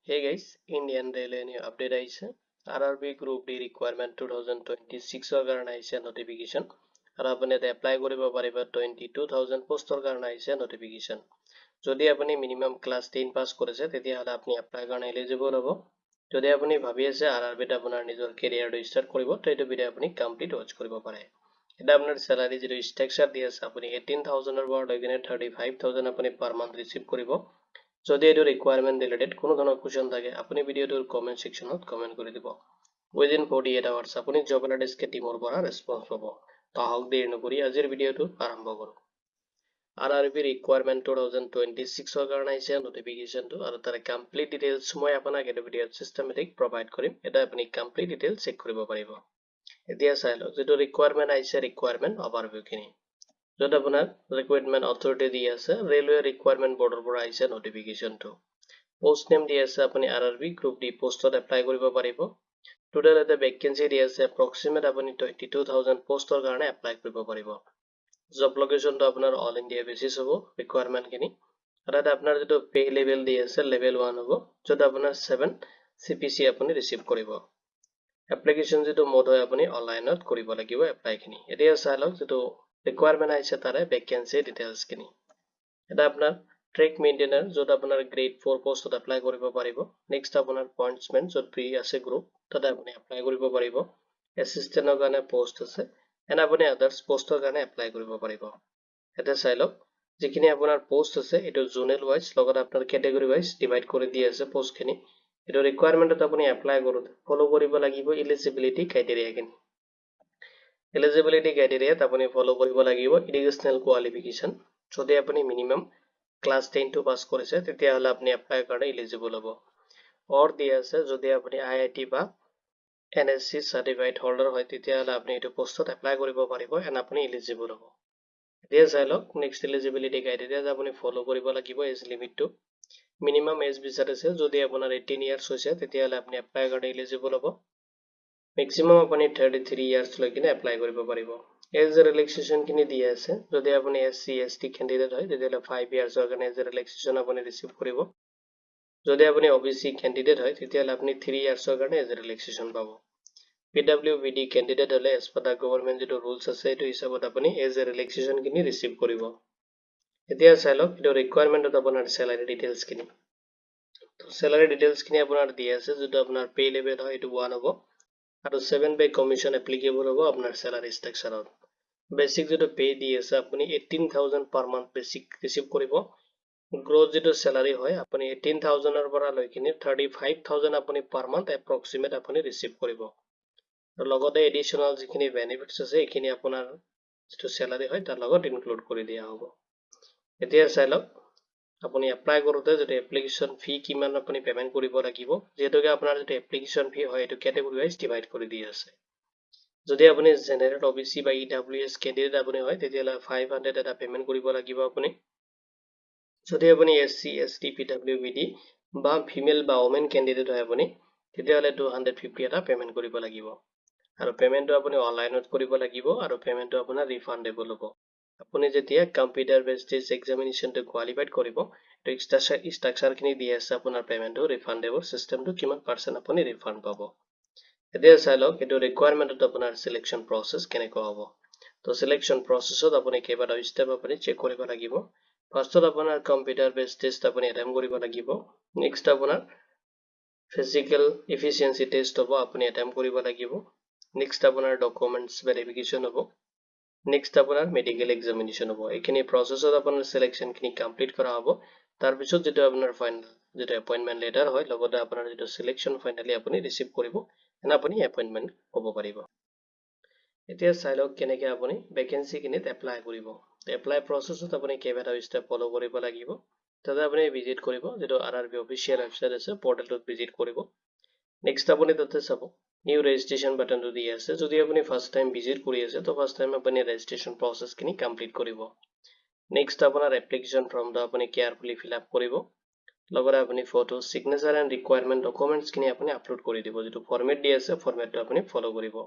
Hey guys, Indian Railway new update aise. RRB Group D requirement 2026 or karone aise notification. Aru apuni ete apply koribo pariba 22,000 post or karone aise notification. Jodi apuni minimum class 10 pass korise tetia hole apni apply karone eligible hobo. Jodi apuni bhabi ase RRB ta apunar nijor career to start koribo to etu video apuni complete watch koribo pare. Eta apunar salary jitu structure di ase apuni 18,000 or bor loigine 35,000 apuni per month receive koribo. যদি এটো requirement related কোনো ধৰণৰ question থাকে আপুনি ভিডিওটোৰ comment সেকশনত comment কৰি দিব within 48 hours আপুনি job এলাৰ্টকে টিমৰ পৰা ৰেসপন্স পাব তাহক দেৰি নকৰি আজিৰ ভিডিওটো আৰম্ভ কৰো আৰআৰবি ৰিকুৱাৰমেণ্ট 2026 ৰ কাৰণে আহিছে নটিফিকেশনটো আৰু তাৰ কমপ্লিট ডিটেইলছ মই আপোনাক এই ভিডিওত সিস্টেমেটিক প্ৰভাইড কৰিম এটা আপুনি কমপ্লিট ডিটেইলছ চেক কৰিব পাৰিব এতিয়া চাই লওক যেটো ৰিকুৱাৰমেণ্ট আহিছে ৰিকুৱাৰমেণ্ট ওভাৰভিউ খিনি যত আপোনাৰ ৰিকুৱাৰমেণ্ট অথৰিটি দি আছে ৰেলৱে ৰিকুৱাৰমেণ্ট বৰ্ডৰ পৰা আহিছে নটিফিকেশনটো পোষ্ট নেম দি আছে আপুনি আৰআৰবি গ্ৰুপ ডি পোষ্টত এপ্লাই কৰিব পাৰিব টোটাল এটা ভ্যাকেন্সি দি আছে এপ্ৰক্সিমেট আপুনি 22,000 পোষ্টৰ কাৰণে এপ্লাই কৰিব পাৰিব জব লোকেশনটো আপোনাৰ অল ইন্ডিয়া বেসিস হ'ব ৰিকুৱাৰমেণ্ট খিনি আৰু এটা আপোনাৰ যেটো পে লেভেল দি আছে লেভেল 1 হ'ব যত আপোনাৰ 7 CPC আপুনি ৰিসিভ কৰিব এপ্লিকেশন যেটো মোড হয় আপুনি অনলাইনত কৰিব লাগিব এপ্লাই খিনি এতিয়া চাই লওক যেটো ৰিকুৱাৰমেণ্ট আহিছে তাৰে ভ্যাকেন্সি ডিটেইলছ খিনি এটা আপোনাৰ ট্ৰেক মেইনটেইনাৰ যত আপোনাৰ গ্ৰেড 4 পোষ্টত এপ্লাই কৰিব পাৰিব নেক্সট আপোনাৰ পইণ্টসমেন যত প্ৰি আছে গ্ৰুপ তাতে আপুনি এপ্লাই কৰিব পাৰিব এসিস্টেন্টৰ কাৰণে পোষ্ট আছে এন্ড আপুনি আদাৰ্স পোষ্টৰ কাৰণে এপ্লাই কৰিব পাৰিব এটা চাই লওক যিখিনি আপোনাৰ পোষ্ট আছে এটো জোনেল ওয়াইজ লগত আপোনাৰ ক্যাটাগৰি ওয়াইজ ডিভাইড কৰি দি আছে পোষ্ট খিনি এটো ৰিকুৱাৰমেণ্টত আপুনি এপ্লাই কৰোতে ফলো কৰিব লাগিব এলিজিবিলিটি ক্ৰাইটেৰিয়া খিনি Eligibility criteria আপনি ফলো কৰিব লাগিব এডুকেশনাল কোয়ালিফিকেশন যদি আপনি মিনিমাম ক্লাস 10 টো পাস কৰিছে তেতিয়া হলে আপনি এপ্লাই কাৰণে এলিজিবল হ'ব অর দিয়া আছে যদি আপনি আইআইটি বা এনএসসি সার্টিফাইড হোল্ডার হয় তেতিয়া হলে আপনি এটো পোষ্টত এপ্লাই কৰিব পাৰিব এন্ড আপনি এলিজিবল হ'ব এতিয়া চাই লওক নেক্সট এলিজিবিলিটি ক্ৰাইটেৰিয়া আপনি ফলো কৰিব লাগিব এজ লিমিটটো মিনিমাম এজ বিচাৰিছে যদি আপোনাৰ 18 ইয়াৰ্স হৈছে তেতিয়া হলে আপনি এপ্লাই কাৰণে এলিজিবল হ'ব maximum আপনি 33 ইয়াৰ্স লৈকিনে এপ্লাই কৰিব পাৰিব এজ ৰিলেক্সেশন কিনি দি আছে যদি আপনি এসসি এসটি ক্যান্ডিডেট হয় তেতিয়া 5 ইয়াৰ্সৰ কাৰণে এজ ৰিলেক্সেশন আপনি ৰিসিভ কৰিব যদি আপনি ওবিসি ক্যান্ডিডেট হয় তেতিয়া আপনি 3 ইয়াৰ্সৰ কাৰণে এজ ৰিলেক্সেশন পাব পিডব্লিউবিডি ক্যান্ডিডেট হলে এজ পাৰ দা গভৰ্নমেন্ট যেটো ৰুলছ আছে এটো হিচাপত আপনি এজ ৰিলেক্সেশন কিনি ৰিসিভ কৰিব এতিয়া চাই লওক এটো ৰিকুৱাৰমেণ্টত আপোনাৰ স্যালাৰি ডিটেইলছ কিনি তো স্যালাৰি ডিটেইলছ কিনি আপোনাৰ দি আছে যেটো আপোনাৰ পে লেভেল হয় এটো 1 হ'ব আৰু 7 বাই কমিশন এপ্লিকেবল হ'ব আপোনাৰ স্যালাৰি ষ্ট্ৰাকচাৰত বেসিক যেটো পে দি আছে আপুনি 18,000 পাৰ মান্থ বেসিক ৰিসিভ কৰিব গ্ৰোথ যেটো স্যালাৰি হয় আপুনি 18,000 ৰ পৰা লৈকিনে 35,000 আপুনি পাৰ মান্থ এপ্ৰক্সিমেট আপুনি ৰিসিভ কৰিব আৰু লগতে এডিশনাল যিখিনি বেনিফিটস আছে এইখিনি আপোনাৰ যেটো স্যালাৰি হয় তাৰ লগত ইনক্লুড কৰি দিয়া হ'ব এতিয়া চাই লওক আপনি এপ্লাই কৰোতে যেটো এপ্লিকেশন ফি কিমান আপনি পেমেন্ট কৰিব লাগিব যেটোকে আপোনাৰ যেটো এপ্লিকেশন ফি হয় এটো ক্যাটাগৰি ওয়াইজ ডিভাইড কৰি দি আছে যদি আপনি জেনাৰেল ওবিসি বা ইডব্লিউএস ক্যান্ডিডেট আপনি হয় তেতিয়া 500 এটা পেমেন্ট কৰিব লাগিব আপনি যদি আপনি এসসি এসটি পিডব্লিউবিডি বা ফিমেল বা ওমেন ক্যান্ডিডেট হয় আপনি তেতিয়া হলে 250 এটা পেমেন্ট কৰিব লাগিব আৰু পেমেন্টটো আপনি অনলাইনত কৰিব লাগিব আৰু পেমেন্টটো আপোনাৰ ৰিফান্ডেবল হ'ব আপুনি যেতিয়া কম্পিউটাৰ বেসড এক্সামিনেশনটো কোৱালিফাইড কৰিব তো ষ্ট্ৰাকচাৰ খিনি দি আছে আপোনাৰ পেমেন্টটো ৰিফান্ডেবল সিস্টেমটো কিমান পাৰ্সেন্ট আপুনি ৰিফান্ড পাব এতিয়া চাই লওক এটো ৰিকুৱাৰমেণ্টত আপোনাৰ সিলেকশন প্ৰসেস কেনেকৈ হ'ব তো সিলেকশন প্ৰসেসত আপুনি কেইবাটা স্টেপ আপুনি চেক কৰিব লাগিব ফাৰ্স্টত আপোনাৰ কম্পিউটাৰ বেসড টেষ্ট আপুনি এটেম্প কৰিব লাগিব নেক্সট আপোনাৰ ফিজিক্যাল এফিচিয়েন্সি টেষ্ট হ'ব আপুনি এটেম্প কৰিব লাগিব নেক্সট আপোনাৰ ডকুমেন্টস ভেৰিফিকেশন হ'ব নেক্সট আপোনাৰ মেডিকেল এক্সামিনেশন হ'ব এইখিনি প্ৰসেসত আপোনাৰ সিলেকশন খিনি কমপ্লিট কৰা হ'ব তাৰ পিছত যেটো আপোনাৰ ফাইনাল যেটো এপইন্টমেন্ট লেটাৰ হয় লগতে আপোনাৰ যেটো সিলেকশন ফাইনালি আপুনি ৰিসিভ কৰিব এন্ড আপুনি এপইন্টমেন্ট হ'ব পাৰিব এতিয়া চাই লওক কেনেকৈ আপুনি ভ্যাকেন্সি কিনিত এপ্লাই কৰিব এপ্লাই প্ৰসেসত আপুনি কেইবাটা স্টেপ ফলো কৰিব লাগিব তাতে আপুনি ভিজিট কৰিব যেটো আৰআৰবি অফিচিয়েল ওয়েবসাইট আছে পৰ্টেলটোত ভিজিট কৰিব নেক্সট আপুনি তাতে চাব নিউ ৰেজিষ্ট্ৰেচন বাটনটো দি আছে যদি আপুনি ফাৰ্স্ট টাইম ভিজিট কৰি আছে তো ফাৰ্স্ট টাইম আপুনি ৰেজিষ্ট্ৰেচন প্ৰসেস খিনি কমপ্লিট কৰিব নেক্সট আপোনাৰ এপ্লিকেশন ফৰ্মটো আপুনি কেয়াৰফুলি ফিল আপ কৰিব লগতে আপুনি photo signature and requirement documents খিনি আপুনি আপলোড কৰি দিব যেটো ফৰমেট দি আছে ফৰমেটটো আপুনি ফলো কৰিব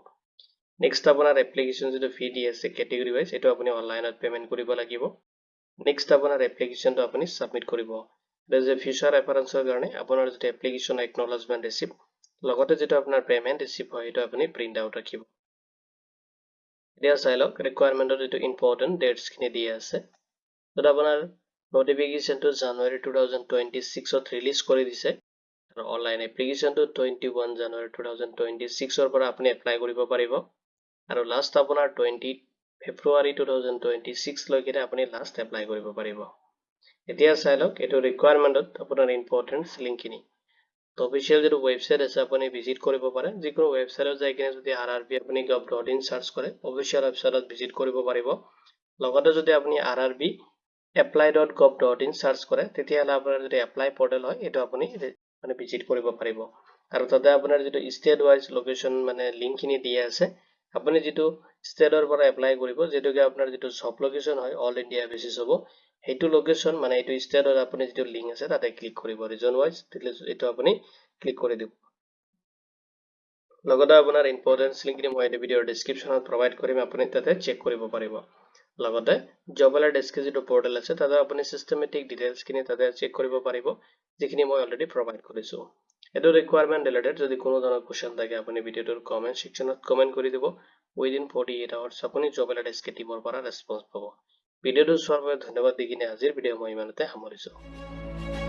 নেক্সট আপোনাৰ এপ্লিকেশন যেটো ফি দি আছে ক্যাটাগৰি ওয়াইজ এটো আপুনি অনলাইনত পেমেন্ট কৰিব লাগিব নেক্সট আপোনাৰ এপ্লিকেশনটো আপুনি সাবমিট কৰিব এটা যে ফিউচাৰ ৰেফাৰেন্সৰ কাৰণে আপোনাৰ যেটো এপ্লিকেশন একনলেজমেন্ট ৰিসিপ্ট লগতে যেটো আপোনাৰ পেমেন্ট ৰিসিপ্ট হয় এটা আপুনি প্ৰিন্ট আউট ৰাখিব এতিয়া চাই লওক ৰিকুৱাৰমেন্টৰ যেটো ইম্পৰ্টেন্ট ডেটস খিনি দিয়া আছে তো আপোনাৰ নোটিফিকেশনটো জানুৱাৰী 2026 ত ৰিলিজ কৰি দিছে আৰু অনলাইন এপ্লিকেশনটো 21 জানুৱাৰী 2026 ৰ পৰা আপুনি এপ্লাই কৰিব পাৰিব আৰু লাষ্ট আপোনাৰ 20 ফেব্ৰুৱাৰী 2026 লৈকে আপুনি লাষ্ট এপ্লাই কৰিব পাৰিব এতিয়া চাই লওক এটো ৰিকুৱাৰমেন্টত আপোনাৰ ইম্পৰ্টেন্ট লিংকখিনি তো অফিশিয়াল যেটো ওয়েবসাইট আছে আপুনি ভিজিট কৰিব পাৰে যিকোনো ওয়েবসাইটত যাই কিনে যদি RRB আপুনি gov.in সাৰ্চ কৰে অফিশিয়াল ওয়েবসাইটত ভিজিট কৰিব পাৰিব লগতে যদি আপুনি RRB apply.gov.in সাৰ্চ কৰে তেতিয়াহলে আপোনাৰ যদি এপ্লাই পৰ্টেল হয় এটো আপুনি মানে ভিজিট কৰিব পাৰিব আৰু তাতে আপোনাৰ যেটো ষ্টেট ওয়াইজ লোকেশন মানে লিংকখিনি দিয়া আছে আপুনি যেটো ষ্টেটৰ পৰা এপ্লাই কৰিব যেটোকে আপোনাৰ যেটো জব লোকেশন হয় অল ইন্ডিয়া বেচিছ হ'ব হেতু লোকেশন মানে এটো ষ্টেটৰ আপুনি যেটো লিংক আছে তাতে ক্লিক কৰিব ৰিজন ওয়াইজ এটো আপুনি ক্লিক কৰি দিব লগতে আপোনাৰ ইম্পৰ্টেন্স লিংকখিনি মই এই ভিডিওৰ ডেসক্ৰিপচনত প্ৰভাইড কৰিম আপুনি তাতে চেক কৰিব পাৰিব লগতে জব এলাৰ্ট ডেস্ক যেটো পৰ্টেল আছে তাতে আপুনি সিস্টেমেটিক ডিটেইলছ খিনি তাতে চেক কৰিব পাৰিব যিখিনি মই অলৰেডি প্ৰভাইড কৰিছো এটো ৰিকুৱাৰমেন্ট ৰিলেটেড যদি কোনো ধৰণৰ কোৱেশ্চন থাকে আপুনি ভিডিওটোৰ কমেন্ট সেকশনত কমেন্ট কৰি দিব উইদিন 48 আৱাৰ্ছ আপুনি জব এলাৰ্ট ডেস্ক টিমৰ পৰা ৰেসপন্স পাব ভিডিওটো চোৱাৰ বাবে ধন্যবাদ দি কিনে আজিৰ ভিডিও মই ইমানতে সামৰিছো